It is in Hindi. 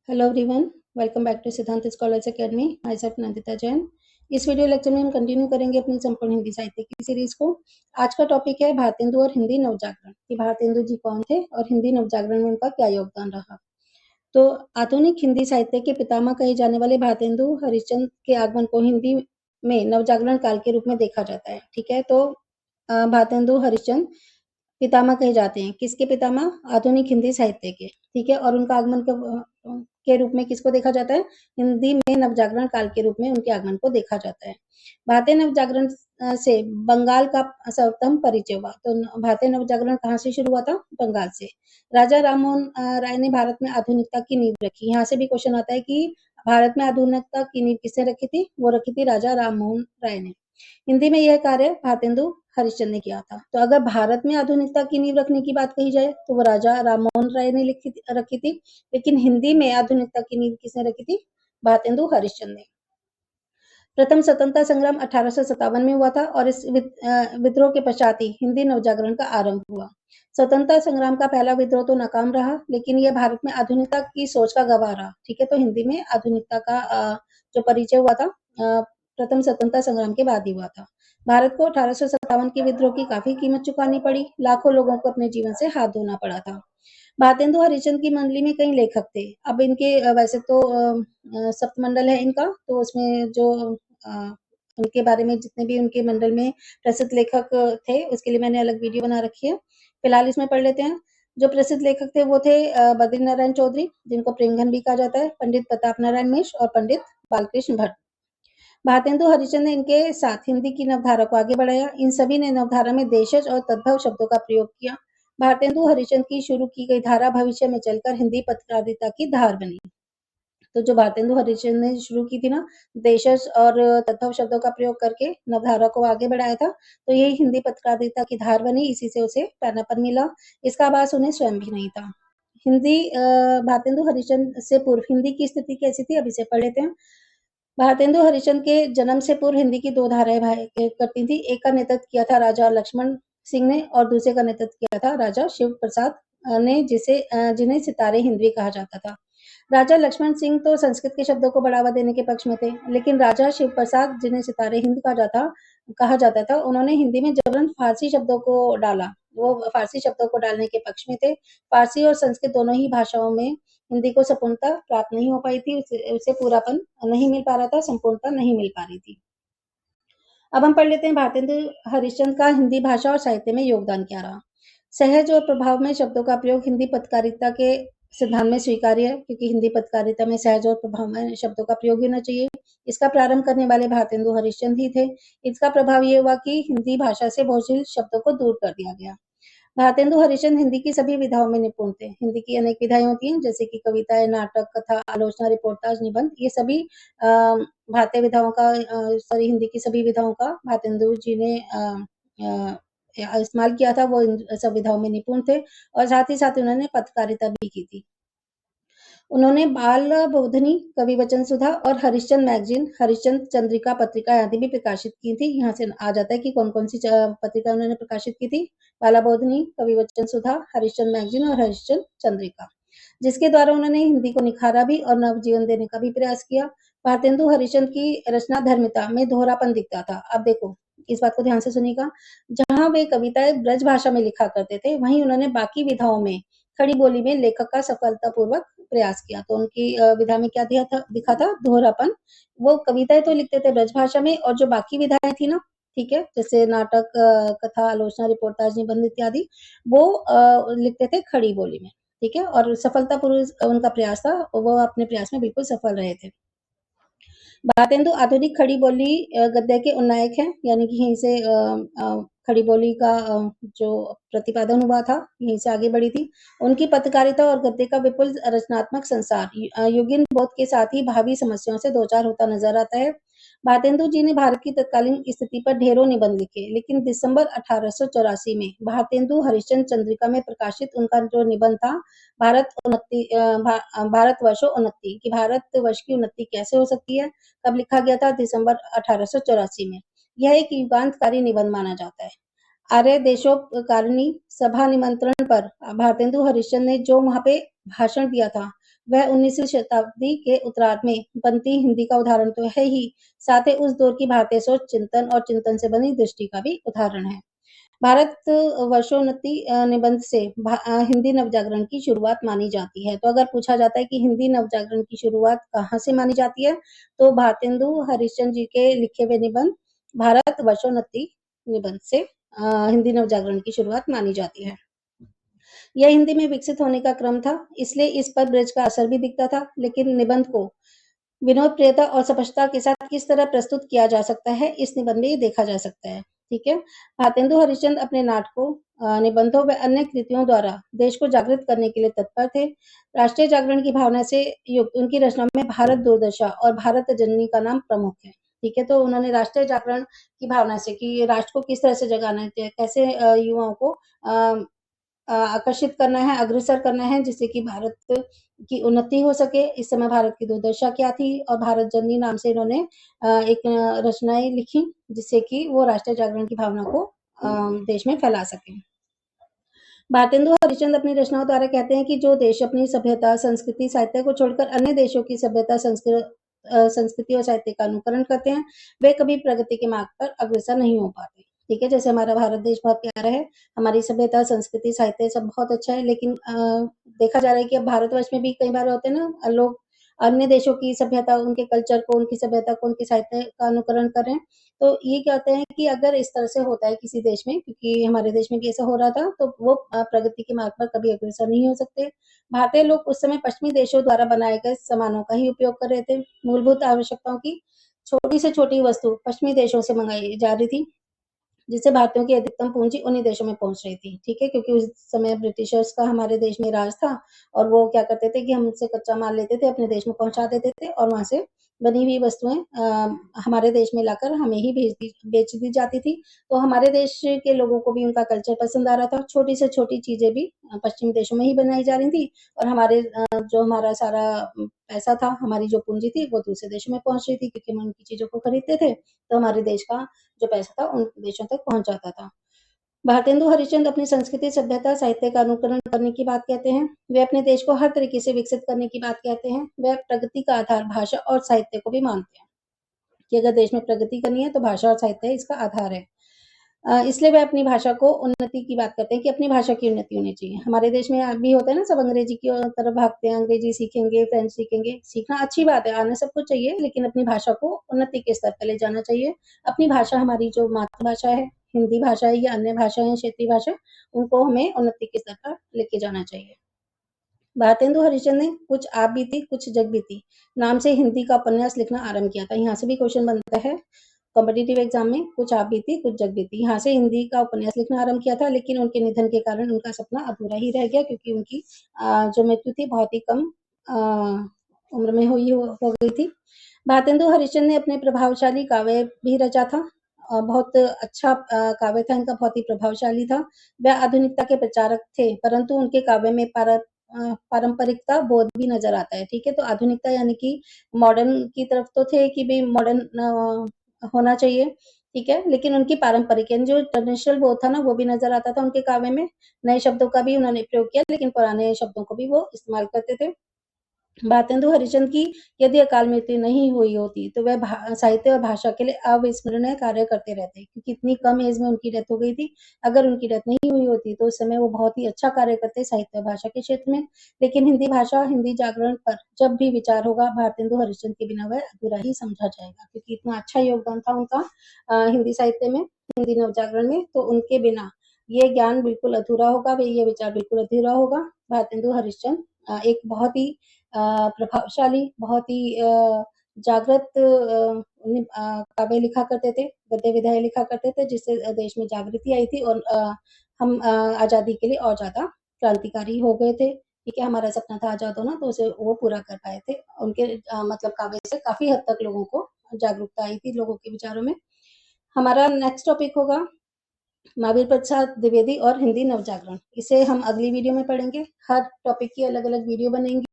Hello everyone, welcome back to Siddhant scholars academy. Myself Nandita Jain. इस वीडियो लेक्चर में हम कंटिन्यू करेंगे अपनी संपूर्ण हिंदी साहित्य की सीरीज को। आज का टॉपिक है भारतेंदु और हिंदी नवजागरण कि भारतेंदु जी कौन थे और हिंदी नवजागरण में उनका क्या योगदान रहा। तो आधुनिक हिंदी साहित्य के पितामह कहे जाने वाले भारतेंदु हरिश्चंद्र के आगमन को हिंदी में नवजागरण काल के रूप में देखा जाता है। ठीक है, तो भारतेंदु हरिश्चंद्र पितामह कहे जाते हैं। किसके पितामह? आधुनिक हिंदी साहित्य के। ठीक है, और उनका आगमन के रूप में किसको देखा जाता है? हिंदी में नवजागरण काल के रूप में उनके आगमन को देखा जाता है। भारतीय नवजागरण से बंगाल का सर्वप्रथम परिचय हुआ। तो भारतीय नवजागरण कहाँ से शुरू हुआ था? बंगाल से। राजा राममोहन राय ने भारत में आधुनिकता की नींव रखी। यहाँ से भी क्वेश्चन आता है कि भारत में आधुनिकता की नींव किसने रखी थी? वो रखी थी राजा राममोहन राय ने। हिंदी में यह कार्य भारतेंदु हरिश्चंद्र ने किया था। तो अगर भारत में आधुनिकता की नींव रखने की बात कही जाए तो वो राजा राममोहन राय ने रखी थी, लेकिन हिंदी में आधुनिकता की नींव किसने रखी थी? भारतेंदु हरिश्चंद्र ने। प्रथम स्वतंत्रता संग्राम 1857 में हुआ था और इस विद्रोह के पश्चात ही हिंदी नवजागरण का आरंभ हुआ। स्वतंत्रता संग्राम का पहला विद्रोह तो नाकाम रहा, लेकिन यह भारत में आधुनिकता की सोच का गवाह रहा। ठीक है, तो हिंदी में आधुनिकता का जो परिचय हुआ था प्रथम स्वतंत्रता संग्राम के बाद ही हुआ था। भारत को 1857 के विद्रोह की काफी कीमत चुकानी पड़ी। लाखों लोगों को अपने जीवन से हाथ धोना पड़ा था। भारतेंदु हरिश्चंद्र की मंडली में कई लेखक थे। अब इनके वैसे तो सप्तमंडल है इनका, तो उसमें जो उनके बारे में जितने भी उनके मंडल में प्रसिद्ध लेखक थे उसके लिए मैंने अलग वीडियो बना रखी है। फिलहाल इसमें पढ़ लेते हैं। जो प्रसिद्ध लेखक थे वो थे बद्री नारायण चौधरी, जिनको प्रेमघन भी कहा जाता है, पंडित प्रताप नारायण मिश्र और पंडित बालकृष्ण भट्ट। भारतेंदु हरिश्चंद्र ने इनके साथ हिंदी की नवधारा को आगे बढ़ाया। इन सभी ने नवधारा में देशज और तद्भव शब्दों का प्रयोग किया। भारतेंदु हरिश्चंद्र की शुरू की गई धारा भविष्य में चलकर हिंदी पत्रकारिता की धार बनी। तो जो भारतेंदु हरिश्चंद्र ने शुरू की थी ना, देशज और तद्भव शब्दों का प्रयोग करके नवधारा को आगे बढ़ाया था, तो यही हिंदी पत्रकारिता की धार बनी। इसी से उसे पैनापन मिला। इसका आभास उन्हें स्वयं भी नहीं था। हिंदी भारतेंदु हरिश्चंद्र से पूर्व हिंदी की स्थिति कैसी थी, अब इसे पढ़ लेते हैं। भारतेंदु हरिश्चंद्र के जन्म से पूर्व हिंदी की दो धाराएं करती थी। एक का नेतृत्व किया था राजा लक्ष्मण सिंह ने और दूसरे का नेतृत्व किया था राजा शिव प्रसाद ने, जिन्हें सितारे हिंदवी कहा जाता था। राजा लक्ष्मण सिंह तो संस्कृत के शब्दों को बढ़ावा देने के पक्ष में थे, लेकिन राजा शिव प्रसाद, जिन्हें सितारे हिंद कहा जाता था, उन्होंने हिंदी में जबरन फारसी शब्दों को डाला। वो फारसी शब्दों को डालने के पक्ष में थे। फारसी और संस्कृत दोनों ही भाषाओं में हिंदी को संपूर्णता प्राप्त नहीं हो पाई थी, उसे पूरापन नहीं मिल पा रहा था, संपूर्णता नहीं मिल पा रही थी। अब हम पढ़ लेते हैं भारतेंदु हरिश्चंद्र का हिंदी भाषा और साहित्य में योगदान क्या रहा। सहज और प्रभाव में शब्दों का प्रयोग हिंदी पत्रकारिता के सिद्धांत में स्वीकार्य है, क्योंकि हिंदी पत्रकारिता में सहज और प्रभाव में शब्दों का प्रयोग होना चाहिए। इसका प्रारंभ करने वाले भारतेंदु हरिश्चंद्र ही थे। इसका प्रभाव ये हुआ कि हिंदी भाषा से बहुशील शब्दों को दूर कर दिया गया। भारतेंदु हरिश्चंद्र हिंदी की सभी विधाओं में निपुण थे। हिंदी की अनेक विधाएं होती हैं, जैसे कि कविताएं, नाटक, कथा, आलोचना, रिपोर्टाज, निबंध। ये सभी भारतीय विधाओं का हिंदी की सभी विधाओं का भारतेंदु जी ने इस्तेमाल किया था। वो इन सब विधाओं में निपुण थे और साथ ही साथ उन्होंने पत्रकारिता भी की थी। उन्होंने बाल बोधनी, कवि वचन सुधा और हरिश्चंद्र मैगजीन, हरिश्चंद्र चंद्रिका पत्रिका आदि भी प्रकाशित की थी। यहाँ से आ जाता है कि कौन कौन सी पत्रिका उन्होंने प्रकाशित की थी। बाला बोधनी, कवि वचन सुधा, हरिश्चंद्र मैगजीन और हरिश्चंद्र चंद्रिका, जिसके द्वारा उन्होंने हिंदी को निखारा भी और नवजीवन देने का भी प्रयास किया। भारतेंदु हरिश्चंद्र की रचना धर्मिता में दोहरापन दिखता था। अब देखो, इस बात को ध्यान से सुनिएगा। जहां वे कविताएं ब्रज भाषा में लिखा करते थे, वहीं उन्होंने बाकी विधाओं में खड़ी बोली में लेखक का सफलतापूर्वक प्रयास किया। तो उनकी विधा में क्या दिखा था? दोहरापन। वो कविताएं तो लिखते थे ब्रज भाषा में, और जो बाकी विधाएं थी ना, ठीक है, जैसे नाटक, कथा, आलोचना, रिपोर्टाज, निबंध इत्यादि, वो लिखते थे खड़ी बोली में। ठीक है, और सफलतापूर्वक उनका प्रयास था, वो अपने प्रयास में बिल्कुल सफल रहे थे। भारतेंदु आधुनिक खड़ी बोली गद्य के उन्नायक हैं, यानी कि यहीं से खड़ी बोली का जो प्रतिपादन हुआ था, यहीं से आगे बढ़ी थी। उनकी पत्रकारिता और गद्य का विपुल रचनात्मक संसार युगीन बोध के साथ ही भावी समस्याओं से दो चार होता नजर आता है। भारतेंदु जी ने भारत की तत्कालीन स्थिति पर ढेरों निबंध लिखे, लेकिन दिसंबर 1884 में भारतेंदु हरिश्चंद्र चंद्रिका में प्रकाशित उनका जो निबंध था, भारतवर्षो उन्नति, कि भारतवर्ष की उन्नति कैसे हो सकती है, कब लिखा गया था? दिसंबर 1884 में। यह एक युगांतकारी निबंध माना जाता है। आर्य देशोपकारिणी सभा निमंत्रण पर भारतेंदु हरिश्चंद्र ने जो वहां पे भाषण दिया था वह 19वीं शताब्दी के उत्तरार्ध में बनती हिंदी का उदाहरण तो है ही, साथ ही उस दौर की भारतीय सोच, चिंतन और चिंतन से बनी दृष्टि का भी उदाहरण है। भारत वर्षोन्नति निबंध से हिंदी नवजागरण की शुरुआत मानी जाती है। तो अगर पूछा जाता है कि हिंदी नवजागरण की शुरुआत कहाँ से मानी जाती है, तो भारतेंदु हरिश्चंद्र जी के लिखे हुए निबंध भारत वर्षोन्नति निबंध से हिंदी नवजागरण की शुरुआत मानी जाती है। यह हिंदी में विकसित होने का क्रम था, इसलिए इस पर ब्रज का असर भी दिखता था, लेकिन निबंध को विनोदप्रियता और स्पष्टता के साथ किस तरह प्रस्तुत किया जा सकता है, इस निबंध में ये देखा जा सकता है। ठीक है। भारतेंदु हरिश्चंद्र अपने नाटकों, निबंधों व अन्य कृतियों द्वारा देश को जागृत करने के लिए तत्पर थे। राष्ट्रीय जागरण की भावना से युक्त उनकी रचनाओं में भारत दूरदर्शा और भारत जननी का नाम प्रमुख है। ठीक है। तो उन्होंने राष्ट्रीय जागरण की भावना से कि राष्ट्र को किस तरह से जगाना है, कैसे युवाओं को आकर्षित करना है, अग्रसर करना है, जिससे कि भारत की उन्नति हो सके। इस समय भारत की दुर्दशा क्या थी, और भारत जननी नाम से इन्होंने एक रचनाएं लिखी, जिससे कि वो राष्ट्रीय जागरण की भावना को देश में फैला सके। भारतेंदु हरिश्चंद्र अपनी रचनाओं द्वारा कहते हैं कि जो देश अपनी सभ्यता, संस्कृति, साहित्य को छोड़कर अन्य देशों की सभ्यता, संस्कृति और साहित्य का अनुकरण करते हैं, वे कभी प्रगति के मार्ग पर अग्रसर नहीं हो पाते। ठीक है। जैसे हमारा भारत देश बहुत प्यारा है, हमारी सभ्यता, संस्कृति, साहित्य सब बहुत अच्छा है, लेकिन देखा जा रहा है कि अब भारतवर्ष में भी कई बार होते हैं ना, लोग अन्य देशों की सभ्यता, उनके कल्चर को, उनकी सभ्यता को, उनके साहित्य का अनुकरण कर रहे हैं। तो ये कहते हैं कि अगर इस तरह से होता है किसी देश में, क्योंकि हमारे देश में भी ऐसा हो रहा था, तो वो प्रगति के मार्ग पर कभी अग्रसर नहीं हो सकते। भारतीय लोग उस समय पश्चिमी देशों द्वारा बनाए गए सामानों का ही उपयोग कर रहे थे। मूलभूत आवश्यकताओं की छोटी से छोटी वस्तु पश्चिमी देशों से मंगाई जा रही थी, जिससे भारतीयों की अधिकतम पूंजी उन्हीं देशों में पहुंच रही थी। ठीक है। क्योंकि उस समय ब्रिटिशर्स का हमारे देश में राज था, और वो क्या करते थे कि हमसे कच्चा माल लेते थे, अपने देश में पहुंचा देते थे, और वहां से बनी हुई वस्तुएं हमारे देश में लाकर हमें ही बेच दी जाती थी। तो हमारे देश के लोगों को भी उनका कल्चर पसंद आ रहा था। छोटी से छोटी चीजें भी पश्चिमी देशों में ही बनाई जा रही थी, और हमारे जो हमारा सारा पैसा था, हमारी जो पूंजी थी, वो दूसरे देशों में पहुंच रही थी, क्योंकि हम उनकी चीजों को खरीदते थे, तो हमारे देश का जो पैसा था उन देशों तक पहुंच जाता था। भारतेंदु हरिश्चंद्र अपनी संस्कृति, सभ्यता, साहित्य का अनुकरण करने की बात कहते हैं। वे अपने देश को हर तरीके से विकसित करने की बात कहते हैं। वे प्रगति का आधार भाषा और साहित्य को भी मानते हैं कि अगर देश में प्रगति करनी है, तो भाषा और साहित्य इसका आधार है। इसलिए वे अपनी भाषा को उन्नति की बात करते हैं कि अपनी भाषा की उन्नति होनी चाहिए। हमारे देश में भी होता है ना, सब अंग्रेजी की तरफ भागते हैं, अंग्रेजी सीखेंगे, फ्रेंच सीखेंगे। सीखना अच्छी बात है, आना सबको चाहिए, लेकिन अपनी भाषा को उन्नति के स्तर पर ले जाना चाहिए। अपनी भाषा, हमारी जो मातृभाषा है, हिंदी भाषा है या अन्य भाषाएं हैं, क्षेत्रीय भाषा, उनको हमें उन्नति के स्तर पर लेके जाना चाहिए। भारतेंदु हरिश्चंद्र ने कुछ आप बीती कुछ जग बीती नाम से हिंदी का उपन्यास लिखना आरंभ किया था। यहाँ से भी क्वेश्चन बनता है कॉम्पिटिटिव एग्जाम में, कुछ आप बीती कुछ जग बीती। यहाँ से हिंदी का उपन्यास लिखना आरंभ किया था, लेकिन उनके निधन के कारण उनका सपना अधूरा ही रह गया, क्योंकि उनकी जो मृत्यु थी बहुत ही कम उम्र में हो गई थी। भारतेंदु हरिश्चंद्र ने अपने प्रभावशाली काव्य भी रचा था। बहुत अच्छा काव्य था इनका, बहुत ही प्रभावशाली था। वह आधुनिकता के प्रचारक थे, परंतु उनके काव्य में पारंपरिकता बोध भी नजर आता है। ठीक है। तो आधुनिकता यानी कि मॉडर्न की तरफ तो थे कि भाई मॉडर्न होना चाहिए। ठीक है। लेकिन उनकी पारंपरिक यानी जो ट्रेडिशनल बोध था ना, वो भी नजर आता था उनके काव्य में। नए शब्दों का भी उन्होंने प्रयोग किया, लेकिन पुराने शब्दों को भी वो इस्तेमाल करते थे। भारतेंदु हरिश्चंद्र की यदि अकाल मृत्यु नहीं हुई होती, तो वह साहित्य और भाषा के लिए अविस्मरणीय कार्य करते रहते, क्योंकि इतनी कम एज में उनकी डेथ हो गई थी। अगर उनकी डेथ नहीं हुई होती, तो उस समय वो बहुत ही अच्छा कार्य करते साहित्य और भाषा के क्षेत्र में। लेकिन हिंदी भाषा, हिंदी जागरण पर जब भी विचार होगा, भारतेंदु हरिश्चंद्र के बिना वह अधूरा ही समझा जाएगा, क्योंकि इतना अच्छा योगदान था उनका हिंदी साहित्य में, हिंदी नवजागरण में। तो उनके बिना ये ज्ञान बिल्कुल अधूरा होगा, ये विचार बिल्कुल अधूरा होगा। भारतेंदु हरिश्चंद्र एक बहुत ही प्रभावशाली, बहुत ही जागृत काव्य लिखा करते थे, गद्य विधाएं लिखा करते थे, जिससे देश में जागृति आई थी, और हम आजादी के लिए और ज्यादा क्रांतिकारी हो गए थे। ठीक है। हमारा सपना था आजाद होना, तो उसे वो पूरा कर पाए थे। उनके मतलब काव्य से काफी हद तक लोगों को जागरूकता आई थी, लोगों के विचारों में। हमारा नेक्स्ट टॉपिक होगा महावीर प्रसाद द्विवेदी और हिंदी नवजागरण। इसे हम अगली वीडियो में पढ़ेंगे। हर टॉपिक की अलग अलग वीडियो बनेंगी।